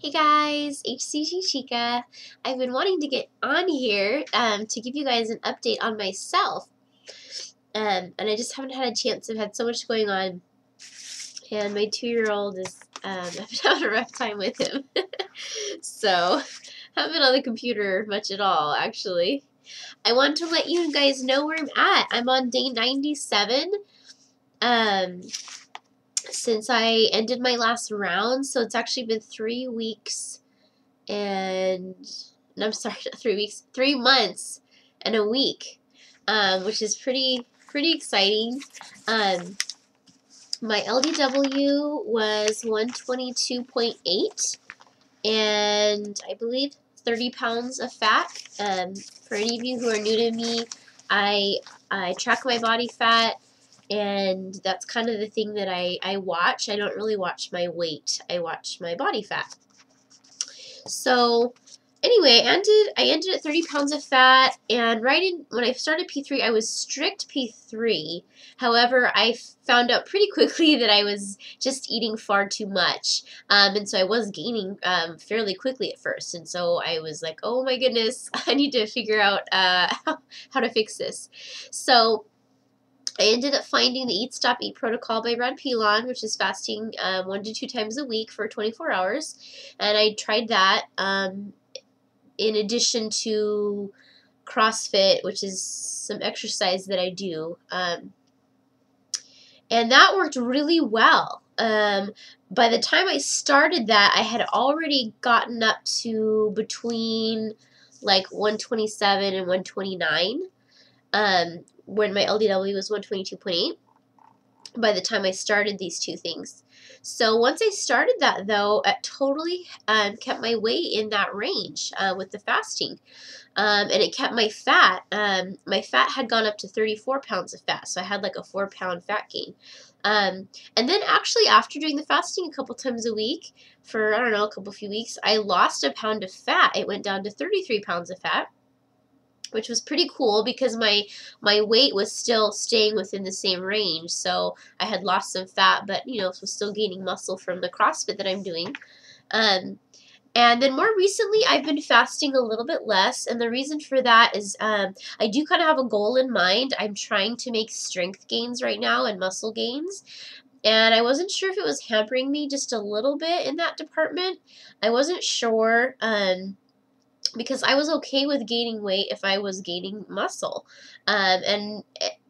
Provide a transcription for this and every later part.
Hey guys, HCGChica. I've been wanting to get on here to give you guys an update on myself. And I just haven't had a chance. I've had so much going on. And my 2-year-old is, I've been having a rough time with him. So, haven't been on the computer much at all, actually. I want to let you guys know where I'm at. I'm on day 97. Since I ended my last round, so it's actually been 3 weeks and I'm sorry, not 3 weeks, 3 months and a week, which is pretty exciting. My LDW was 122.8, and I believe 30 pounds of fat. For any of you who are new to me, I track my body fat, and that's kind of the thing that I watch. I don't really watch my weight. I watch my body fat. So anyway, I ended at 30 pounds of fat, and when I started P3, I was strict P3. However, I found out pretty quickly that I was just eating far too much, and so I was gaining fairly quickly at first, and so I was like, oh my goodness, I need to figure out how to fix this. So I ended up finding the Eat, Stop, Eat protocol by Brad Pilon, which is fasting 1 to 2 times a week for 24 hours. And I tried that in addition to CrossFit, which is some exercise that I do. And that worked really well. By the time I started that, I had already gotten up to between like 127 and 129. When my LDW was 122.8 by the time I started these two things. So once I started that, though, it totally kept my weight in that range with the fasting. And it kept my fat. My fat had gone up to 34 pounds of fat, so I had like a 4-pound fat gain. And then actually after doing the fasting a couple times a week for, I don't know, a few weeks, I lost a pound of fat. It went down to 33 pounds of fat, which was pretty cool because my weight was still staying within the same range. So I had lost some fat, but was still gaining muscle from the CrossFit that I'm doing. And then more recently, I've been fasting a little bit less, and the reason for that is I do kind of have a goal in mind. I'm trying to make strength gains right now and muscle gains, and I wasn't sure if it was hampering me just a little bit in that department. I wasn't sure. Because I was okay with gaining weight if I was gaining muscle. And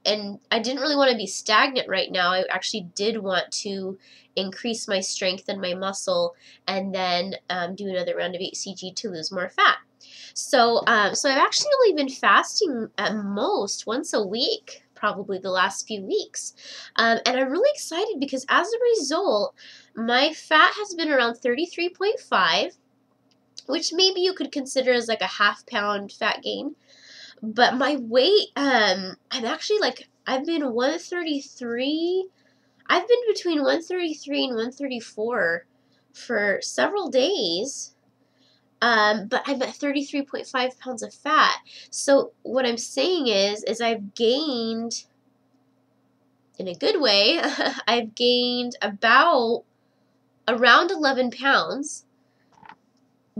I didn't really want to be stagnant right now. I actually did want to increase my strength and my muscle, and then do another round of HCG to lose more fat. So, so I've actually only been fasting at most once a week, probably the last few weeks. And I'm really excited because as a result, my fat has been around 33.5, which maybe you could consider as like a half-pound fat gain. But my weight, I'm actually like, I've been 133. I've been between 133 and 134 for several days. But I'm at 33.5 pounds of fat. So what I'm saying is I've gained, in a good way, I've gained around 11 pounds.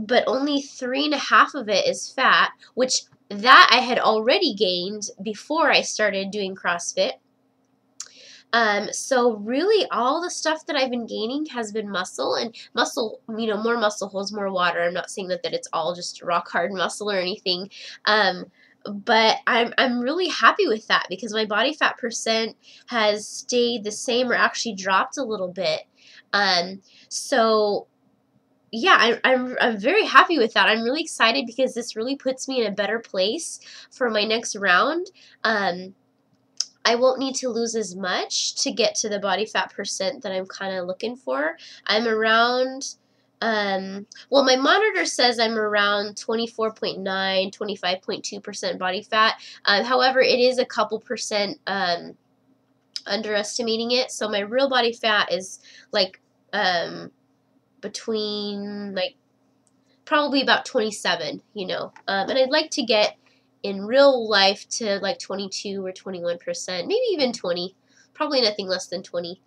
But only 3.5 of it is fat, which that I had already gained before I started doing CrossFit. So really all the stuff that I've been gaining has been muscle, and muscle, more muscle holds more water. I'm not saying that it's all just rock hard muscle or anything. But I'm really happy with that because my body fat percent has stayed the same or actually dropped a little bit. So yeah, I'm very happy with that. I'm really excited because this really puts me in a better place for my next round. I won't need to lose as much to get to the body fat percent that I'm kind of looking for. I'm around, well, my monitor says I'm around 24.9, 25.2% body fat. However, it is a couple percent underestimating it. So my real body fat is like between like probably about 27, and I'd like to get in real life to like 22 or 21%, maybe even 20, probably nothing less than 20.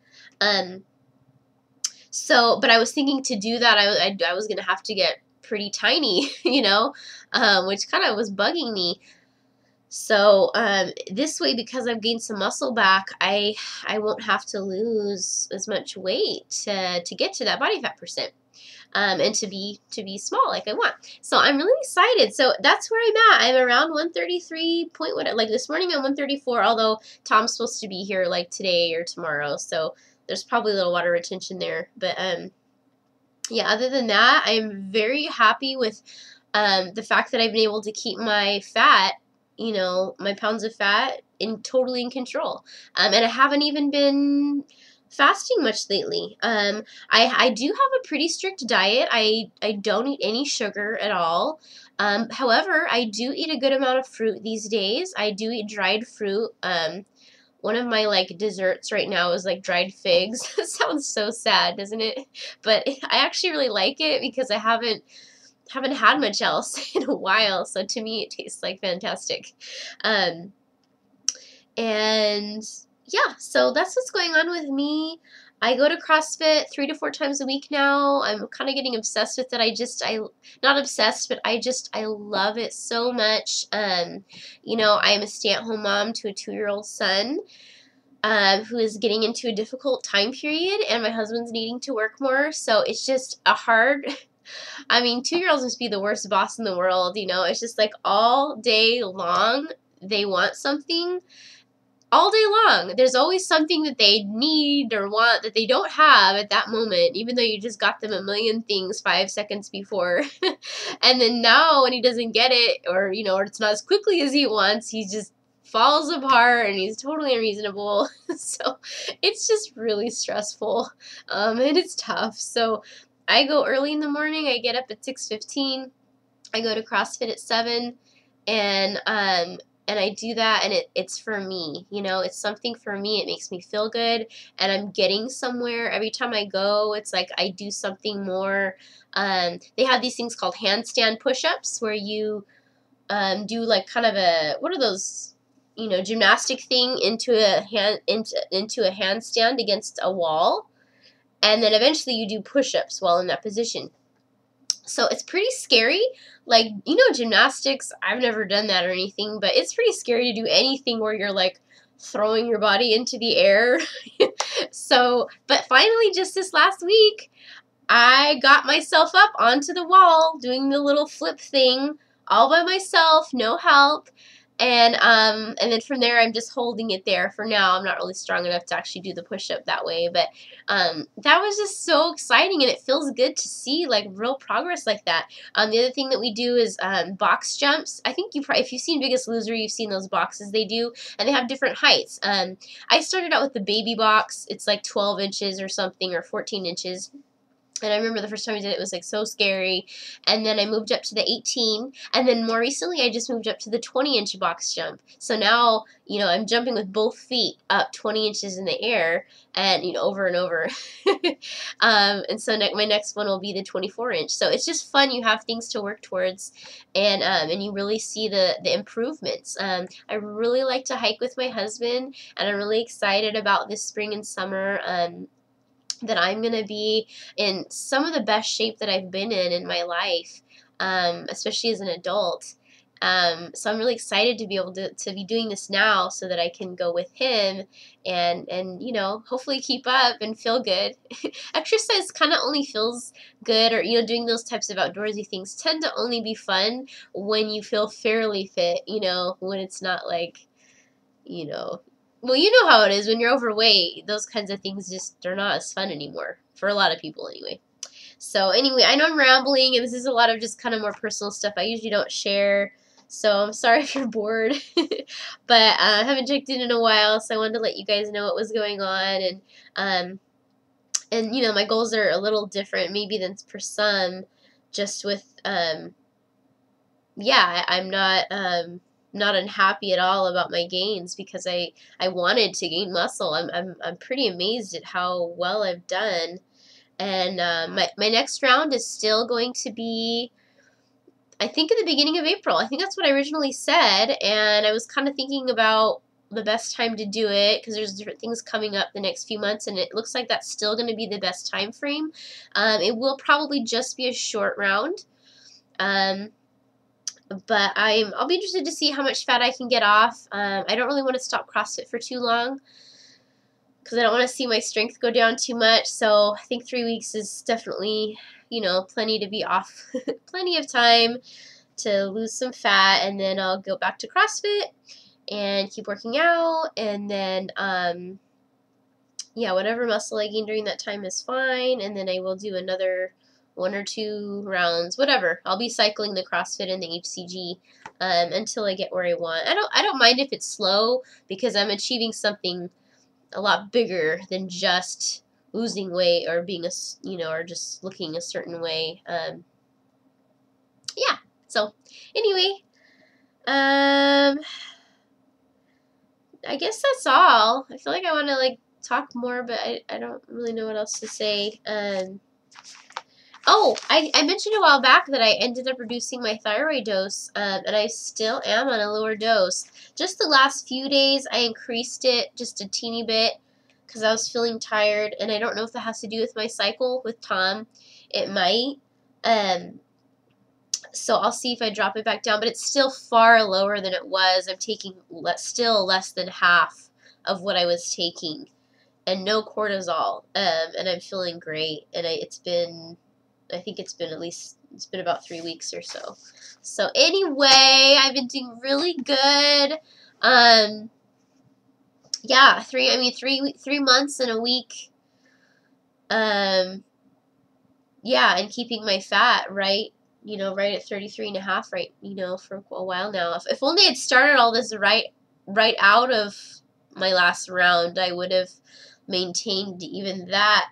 So, but I was thinking to do that, I was going to have to get pretty tiny, you know, which kind of was bugging me. So this way, because I've gained some muscle back, I won't have to lose as much weight to get to that body fat percent. And to be small like I want. So I'm really excited. So that's where I'm at. I'm around 133 point what, like this morning I'm 134, although Tom's supposed to be here like today or tomorrow. So there's probably a little water retention there. But yeah, other than that, I'm very happy with the fact that I've been able to keep my fat, you know, my pounds of fat totally in control. And I haven't even been fasting much lately. I do have a pretty strict diet. I don't eat any sugar at all. However, I do eat a good amount of fruit these days. I do eat dried fruit. One of my like desserts right now is like dried figs. That sounds so sad, doesn't it? But I actually really like it because I haven't had much else in a while. So to me, it tastes like fantastic. And yeah, so that's what's going on with me. I go to CrossFit 3 to 4 times a week now. I'm kind of getting obsessed with it. Not obsessed, but I love it so much. You know, I'm a stay-at-home mom to a 2-year-old son, who is getting into a difficult time period, and my husband's needing to work more. So it's just a hard, I mean, 2-year-olds must be the worst boss in the world, you know. It's just like all day long, they want something. All day long, there's always something that they need or want that they don't have at that moment, even though you just got them a million things 5 seconds before. And then now when he doesn't get it, or, you know, or it's not as quickly as he wants, he just falls apart and he's totally unreasonable. So it's just really stressful, and it's tough. So I go early in the morning. I get up at 6:15. I go to CrossFit at 7, and I do that, and it's for me, you know, it's something for me. It makes me feel good, and I'm getting somewhere. Every time I go, it's like I do something more. They have these things called handstand push-ups where you do like kind of a, what are those, you know, gymnastic thing into a handstand against a wall, and then eventually you do push-ups while in that position. So it's pretty scary. Like, you know, gymnastics, I've never done that or anything, but it's pretty scary to do anything where you're like throwing your body into the air. So, but finally, just this last week, I got myself up onto the wall doing the little flip thing all by myself, no help. And then from there, I'm just holding it there for now. I'm not really strong enough to actually do the push-up that way, but that was just so exciting, and it feels good to see like real progress like that. The other thing that we do is box jumps. I think if you've seen Biggest Loser, you've seen those boxes they do, and they have different heights. I started out with the baby box. It's like 12 inches or something, or 14 inches. And I remember the first time I did it, it was like so scary. And then I moved up to the 18. And then more recently, I just moved up to the 20-inch box jump. So now, you know, I'm jumping with both feet up 20 inches in the air and, you know, over and over. And so my next one will be the 24-inch. So it's just fun. You have things to work towards, and you really see the improvements. I really like to hike with my husband, and I'm really excited about this spring and summer. That I'm going to be in some of the best shape that I've been in my life, especially as an adult. So I'm really excited to be able to be doing this now so that I can go with him and you know, hopefully keep up and feel good. Exercise kind of only feels good, or, you know, doing those types of outdoorsy things tend to only be fun when you feel fairly fit, you know, when it's not like, you know, well, you know how it is when you're overweight. Those kinds of things just are not as fun anymore, for a lot of people anyway. So anyway, I know I'm rambling, and this is a lot of just kind of more personal stuff I usually don't share. So I'm sorry if you're bored, but I haven't checked in a while, so I wanted to let you guys know what was going on. And you know, my goals are a little different maybe than for some, just with yeah, I'm not unhappy at all about my gains, because I wanted to gain muscle. I'm pretty amazed at how well I've done. And my next round is still going to be, I think, in the beginning of April. I think that's what I originally said, and I was kind of thinking about the best time to do it, because there's different things coming up the next few months, and it looks like that's still going to be the best time frame. It will probably just be a short round. But I'll be interested to see how much fat I can get off. I don't really want to stop CrossFit for too long because I don't want to see my strength go down too much. So I think 3 weeks is definitely, you know, plenty to be off. Plenty of time to lose some fat, and then I'll go back to CrossFit and keep working out, and then yeah, whatever muscle I gain during that time is fine, and then I will do another 1 or 2 rounds, whatever. I'll be cycling the CrossFit and the HCG until I get where I want. I don't mind if it's slow, because I'm achieving something a lot bigger than just losing weight or being or just looking a certain way. Yeah. So anyway, I guess that's all. I feel like I want to like talk more, but I don't really know what else to say. Oh, I mentioned a while back that I ended up reducing my thyroid dose, and I still am on a lower dose. Just the last few days, I increased it just a teeny bit because I was feeling tired, and I don't know if that has to do with my cycle with Tom. It might. So I'll see if I drop it back down, but it's still far lower than it was. I'm taking still less than half of what I was taking, and no cortisol, and I'm feeling great, and I think it's been about 3 weeks or so. So anyway, I've been doing really good. Yeah, 3 months and a week. Yeah, and keeping my fat right at 33.5 right, for a while now. If only I'd started all this right out of my last round, I would have maintained even that.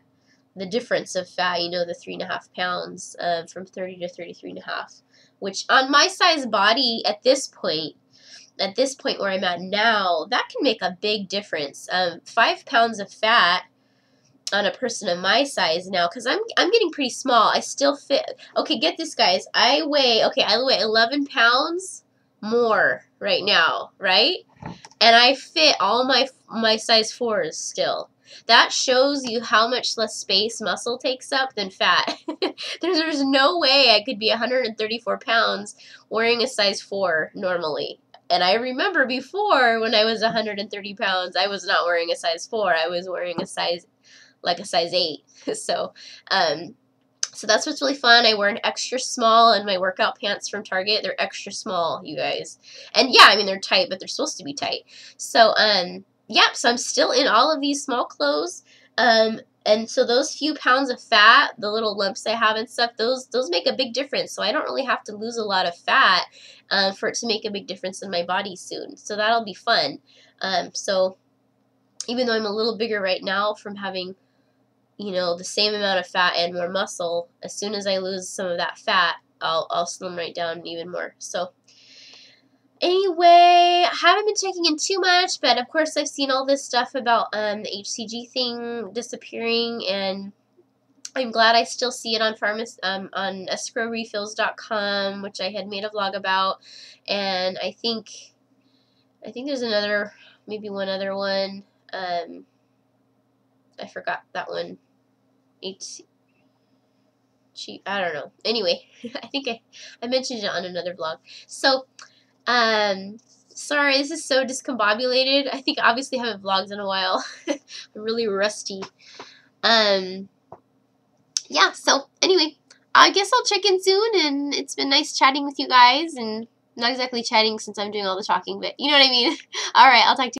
The difference of fat, the 3.5 pounds from 30 to 33.5, which on my size body at this point where I'm at now, that can make a big difference. 5 pounds of fat on a person of my size now, because I'm getting pretty small. I still fit. Okay, get this, guys. I weigh 11 pounds more right now, right? And I fit all my size 4s still. That shows you how much less space muscle takes up than fat. There's no way I could be 134 pounds wearing a size 4 normally. And I remember before, when I was 130 pounds, I was not wearing a size 4. I was wearing a size 8. So that's what's really fun. I wear an extra small in my workout pants from Target. They're extra small, you guys. And yeah, I mean, they're tight, but they're supposed to be tight. So, yeah, so I'm still in all of these small clothes. And so those few pounds of fat, the little lumps I have and stuff, those make a big difference. So I don't really have to lose a lot of fat for it to make a big difference in my body soon. So that'll be fun. So even though I'm a little bigger right now from having, the same amount of fat and more muscle, as soon as I lose some of that fat, I'll slim right down even more. So anyway, I haven't been checking in too much, but of course I've seen all this stuff about the HCG thing disappearing, and I'm glad I still see it on on escrowrefills.com, which I had made a vlog about, and I think there's maybe one other one. I forgot that one. I don't know. Anyway, I think I mentioned it on another vlog. So, sorry, this is so discombobulated. I think obviously I haven't vlogged in a while. I'm really rusty. Yeah, so anyway, I guess I'll check in soon, and it's been nice chatting with you guys, and not exactly chatting since I'm doing all the talking, but you know what I mean. All right, I'll talk to you.